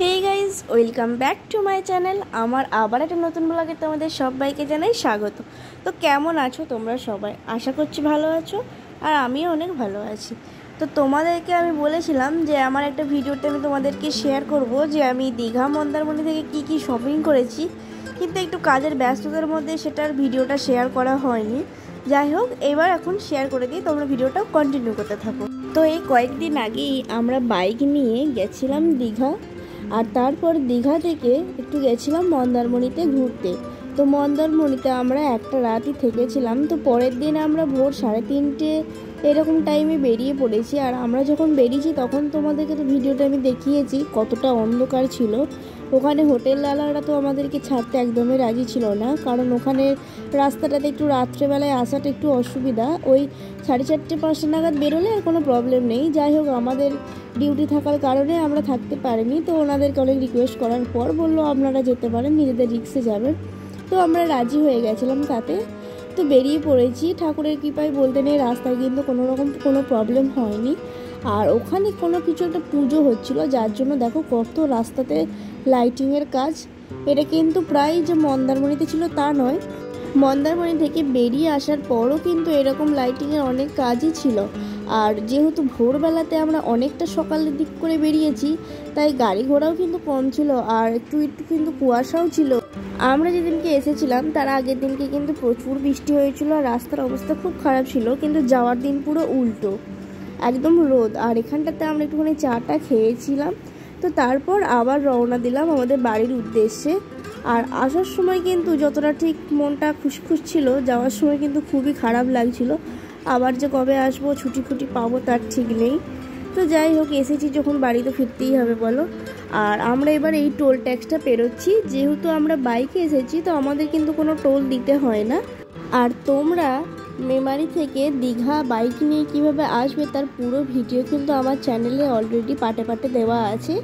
Hey guys welcome back to my channel আমার আবার একটা নতুন ব্লগে তোমাদের সবাইকে জানাই স্বাগত। তো কেমন আছো তোমরা সবাই? আশা করছি ভালো আছো আর আমিও অনেক ভালো আছি। তো তোমাদেরকে আমি বলেছিলাম যে আমার একটা ভিডিওতে আমি তোমাদেরকে শেয়ার করব যে আমি দীঘা মন্দারমণি থেকে কি শপিং করেছি, কিন্তু একটু কাজের ব্যস্ততার মধ্যে সেটার ভিডিওটা শেয়ার করা হয়নি। যাই হোক, এবার এখন শেয়ার করে দিই, তোমরা ভিডিওটা কন্টিনিউ করতে থাকো। তো এই কয়েকদিন আগেই আমরা বাইক নিয়ে গেছিলাম দীঘা, আর তারপর দীঘা থেকে একটু গেছিলাম মন্দারমণিতে ঘুরতে। তো মন্দারমণিতে আমরা একটা রাতই থেকেছিলাম। তো পরের দিন আমরা ভোর 3:30 এরকম টাইমে বেরিয়ে পড়েছি। আর আমরা যখন বেরিয়েছি তখন তোমাদেরকে তো ভিডিওটা আমি দেখিয়েছি কতটা অন্ধকার ছিল। ওখানে হোটেলওয়ালারা তো আমাদেরকে ছাড়তে একদমই রাজি ছিল না, কারণ ওখানে রাস্তাটাতে একটু রাত্রেবেলায় আসাটা একটু অসুবিধা। ওই 4:30-5টা নাগাদ বেরোলে আর কোনো প্রবলেম নেই। যাই হোক, আমাদের ডিউটি থাকার কারণে আমরা থাকতে পারিনি। তো ওনাদেরকে অনেক রিকোয়েস্ট করার পর বললো আপনারা যেতে পারেন, নিজেদের রিক্সে যাবেন। তো আমরা রাজি হয়ে গেছিলাম তাতে। তো বেরিয়ে পড়েছি। ঠাকুরের কৃপায় বলতে নেই, রাস্তায় কিন্তু কোনো প্রবলেম হয়নি। আর ওখানে কিছু একটা পুজো হচ্ছিল, যার জন্য দেখো কত রাস্তাতে লাইটিংয়ের কাজ। এটা কিন্তু প্রায় যে মন্দারমণিতে ছিল তা নয়, মন্দারমণি থেকে বেরিয়ে আসার পরও কিন্তু এরকম লাইটিংয়ের অনেক কাজই ছিল। আর যেহেতু ভোরবেলাতে আমরা অনেকটা সকালের দিক করে বেরিয়েছি, তাই গাড়ি ঘোড়াও কিন্তু কম ছিল, আর একটু কিন্তু কুয়াশাও ছিল। আমরা যেদিনকে এসেছিলাম তার আগের দিনকে কিন্তু প্রচুর বৃষ্টি হয়েছিল আর রাস্তার অবস্থা খুব খারাপ ছিল, কিন্তু যাওয়ার দিন পুরো উল্টো, একদম রোদ। আর এখানটাতে আমরা একটুখানি চাটা খেয়েছিলাম। তো তারপর আবার রওনা দিলাম আমাদের বাড়ির উদ্দেশ্যে। আর আসার সময় কিন্তু যতটা ঠিক মনটা খুশখুশ ছিল, যাওয়ার সময় কিন্তু খুবই খারাপ লাগছিল। আবার যে কবে আসবো, ছুটি পাবো তার ঠিক নেই। তো যাই হোক, এসেছি যখন বাড়ি তো ফিরতেই হবে বলো। আর আমরা এবার এই টোল ট্যাক্সটা পেরোচ্ছি। যেহেতু আমরা বাইকে এসেছি তো আমাদের কিন্তু কোনো টোল দিতে হয় না। আর তোমরা মেমারি থেকে দীঘা বাইক নিয়ে কিভাবে আসবে তার পুরো ভিডিও কিন্তু আমার চ্যানেলে অলরেডি পাটে দেওয়া আছে,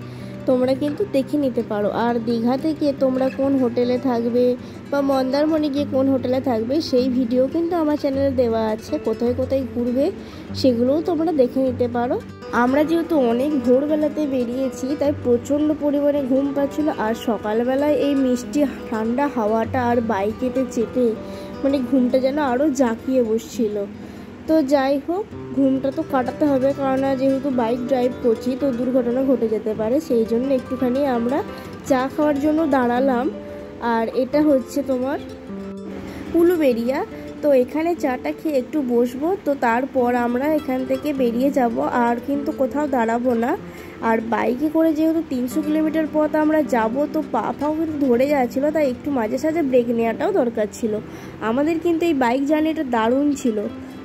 তোমরা কিন্তু দেখে নিতে পারো। আর দীঘা থেকে তোমরা কোন হোটেলে থাকবে বা মন্দারমণি গিয়ে কোন হোটেলে থাকবে সেই ভিডিও কিন্তু আমার চ্যানেলে দেওয়া আছে, কোথায় ঘুরবে সেগুলোও তোমরা দেখে নিতে পারো। আমরা যেহেতু অনেক ভোরবেলাতে বেরিয়েছি, তাই প্রচণ্ড পরিমাণে ঘুম পাচ্ছিল। আর সকালবেলায় এই মিষ্টি ঠান্ডা হাওয়াটা আর বাইকেতে চেপে মানে ঘুমটা যেন আরও জাঁকিয়ে বসছিল। তো যাই হোক, ঘুমটা তো কাটাতে হবে, কারণ যেহেতু বাইক ড্রাইভ করছি তো দুর্ঘটনা ঘটে যেতে পারে। সেই জন্য একটুখানি আমরা চা খাওয়ার জন্য দাঁড়ালাম। আর এটা হচ্ছে তোমার উলুবেড়িয়া। তো এখানে চাটা খেয়ে একটু বসবো, তো তারপর আমরা এখান থেকে বেরিয়ে যাব। আর কিন্তু কোথাও দাঁড়াবো না। আর বাইকে করে যেহেতু 300 কিলোমিটার পথ আমরা যাব, তো পাও কিন্তু ধরে যাচ্ছিলো, তাই একটু মাঝে সাঝে ব্রেক নেওয়াটাও দরকার ছিল। আমাদের কিন্তু এই বাইক জার্নিটা দারুণ ছিল।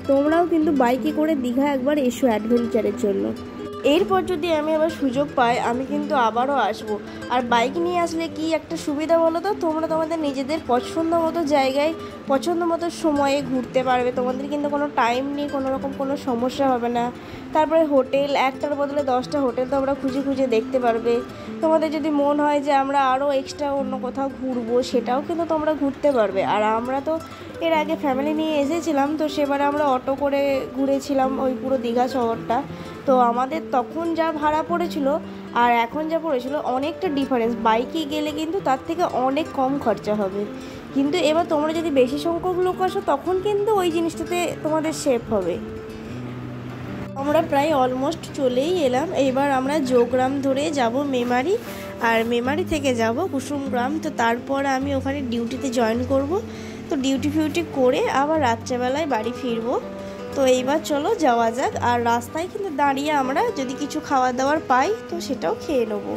তোমরাও কিন্তু বাইকে করে দীঘা একবার এসো অ্যাডভেঞ্চারের জন্য। এরপর যদি আমি আবার সুযোগ পাই আমি কিন্তু আবারও আসবো। আর বাইক নিয়ে আসলে কি একটা সুবিধা বলো তো, তোমরা তোমাদের নিজেদের পছন্দ মতো জায়গায় পছন্দ মতো সময়ে ঘুরতে পারবে। তোমাদের কিন্তু কোনো টাইম নেই, কোনো সমস্যা হবে না। তারপরে হোটেল একটার বদলে 10টা হোটেল তোমরা খুঁজে দেখতে পারবে। তোমাদের যদি মন হয় যে আমরা আরও এক্সট্রা অন্য কোথাও ঘুরবো, সেটাও কিন্তু তোমরা ঘুরতে পারবে। আর আমরা তো এর আগে ফ্যামিলি নিয়ে এসেছিলাম, তো সেবারে আমরা অটো করে ঘুরেছিলাম ওই পুরো দীঘা শহরটা। তো আমাদের তখন যা ভাড়া পড়েছিল আর এখন যা পড়েছিল অনেকটা ডিফারেন্স। বাইকে গেলে কিন্তু তার থেকে অনেক কম খরচা হবে। কিন্তু এবার তোমরা যদি বেশি সংখ্যক লোক আসো তখন কিন্তু ওই জিনিসটাতে তোমাদের সেভ হবে। আমরা প্রায় অলমোস্ট চলেই এলাম। এবার আমরা যোগগ্রাম ধরে যাব মেমারি, আর মেমারি থেকে যাব কুসুমগ্রাম। তো তারপর আমি ওখানে ডিউটিতে জয়েন করব। তো ডিউটি করে আবার রাত্রেবেলায় বাড়ি ফিরবো। তো এইবার চলো যাওয়া যাক। আর রাস্তায় কিন্তু দাঁড়িয়ে আমরা যদি কিছু খাবার দাবার পাই তো সেটাও খেয়ে নেবো,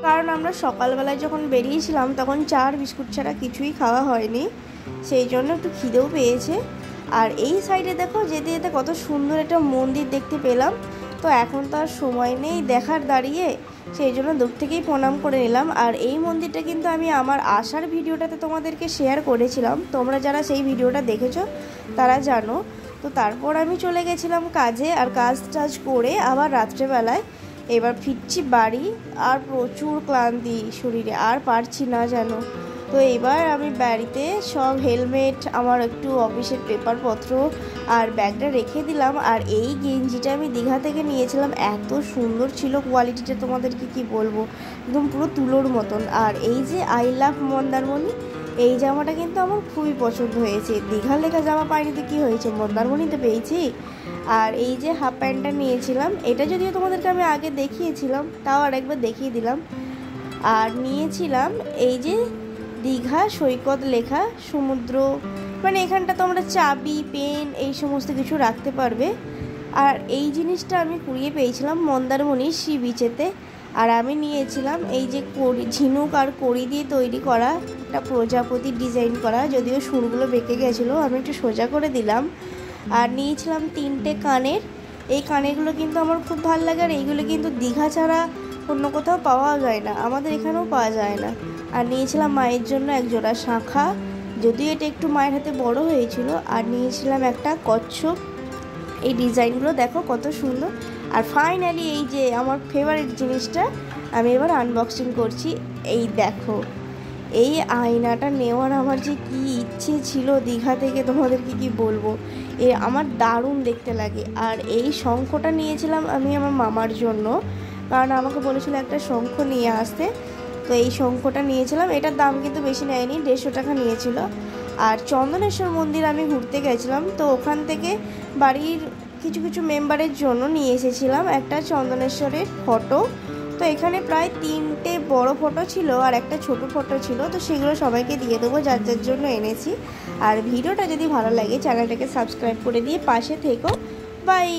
কারণ আমরা সকালবেলায় যখন বেরিয়েছিলাম তখন চা আর বিস্কুট ছাড়া কিছুই খাওয়া হয়নি, সেই জন্য একটু খিদেও পেয়েছে। আর এই সাইডে দেখো যেতে যেতে কত সুন্দর একটা মন্দির দেখতে পেলাম। তো এখন তো আর সময় নেই দেখার দাঁড়িয়ে, সেই জন্য দূর থেকেই প্রণাম করে নিলাম। আর এই মন্দিরটা কিন্তু আমি আমার আসার ভিডিওটাতে তোমাদেরকে শেয়ার করেছিলাম, তোমরা যারা সেই ভিডিওটা দেখেছো তারা জানো। তো তারপর আমি চলে গেছিলাম কাজে, আর কাজ করে আবার রাত্রেবেলায় এবার ফিরছি বাড়ি। আর প্রচুর ক্লান্তি শরীরে, আর পারছি না যেন। তো এবার আমি বাড়িতে সব হেলমেট, আমার একটু অফিসের পেপারপত্র আর ব্যাগটা রেখে দিলাম। আর এই গেঞ্জিটা আমি দীঘা থেকে নিয়েছিলাম, এত সুন্দর ছিল কোয়ালিটিটা, তোমাদেরকে কি বলবো, একদম পুরো তুলোর মতন। আর এই যে আই লাভ মন্দারমণি, এই জামাটা কিন্তু আমার খুবই পছন্দ হয়েছে। দীঘা লেখা জামা পাইনি তো কী হয়েছে, মন্দারমণিতে পেয়েছি। আর এই যে হাফ প্যান্টটা নিয়েছিলাম, এটা যদিও তোমাদেরকে আমি আগে দেখিয়েছিলাম, তাও আরেকবার দেখিয়ে দিলাম। আর নিয়েছিলাম এই যে দীঘা সৈকত লেখা সমুদ্র, মানে এখানটা তোমরা চাবি, পেন এই সমস্ত কিছু রাখতে পারবে। আর এই জিনিসটা আমি কুড়িয়ে পেয়েছিলাম মন্দারমণির সি বিচেতে। আর আমি নিয়েছিলাম এই যে ঝিনুক আর কড়ি দিয়ে তৈরি করা একটা প্রজাপতির ডিজাইন করা, যদিও সুরগুলো বেঁকে গেছিলো, আমি একটু সোজা করে দিলাম। আর নিয়েছিলাম 3টে কানের, এই কানেরগুলো কিন্তু আমার খুব ভালো লাগে। আর এইগুলো কিন্তু দীঘা ছাড়া অন্য কোথাও পাওয়া যায় না, আমাদের এখানেও পাওয়া যায় না। আর নিয়েছিলাম মায়ের জন্য এক জোড়া শাঁখা, যদিও এটা একটু মায়ের হাতে বড় হয়েছিল। আর নিয়েছিলাম একটা কচ্ছপ, এই ডিজাইনগুলো দেখো কত সুন্দর। আর ফাইনালি এই যে আমার ফেভারিট জিনিসটা আমি এবার আনবক্সিং করছি। এই দেখো, এই আয়নাটা নেওয়ার আমার যে কি ইচ্ছে ছিল দীঘা থেকে, তোমাদেরকে কি বলবো, আমার দারুণ দেখতে লাগে। আর এই শঙ্খটা নিয়েছিলাম আমি আমার মামার জন্য, কারণ আমাকে বলেছিল একটা শঙ্খ নিয়ে আসতে। তো এই শঙ্খটা নিয়েছিলাম, এটার দাম কিন্তু বেশি নেয়নি, 150 টাকা নিয়েছিল। আর চন্দনেশ্বর মন্দির আমি ঘুরতে গেছিলাম, তো ওখান থেকে বাড়ির কিছু কিছু মেম্বারের জন্য নিয়ে এসেছিলাম একটা চন্দনেশ্বরের ফটো। তো এখানে প্রায় 3টে বড় ফটো ছিল আর একটা ছোট ফটো ছিল, তো সেগুলো সবাইকে দিয়ে দেবো যার যার জন্য এনেছি। আর ভিডিওটা যদি ভালো লাগে চ্যানেলটাকে সাবস্ক্রাইব করে দিয়ে পাশে থেকো। বাই।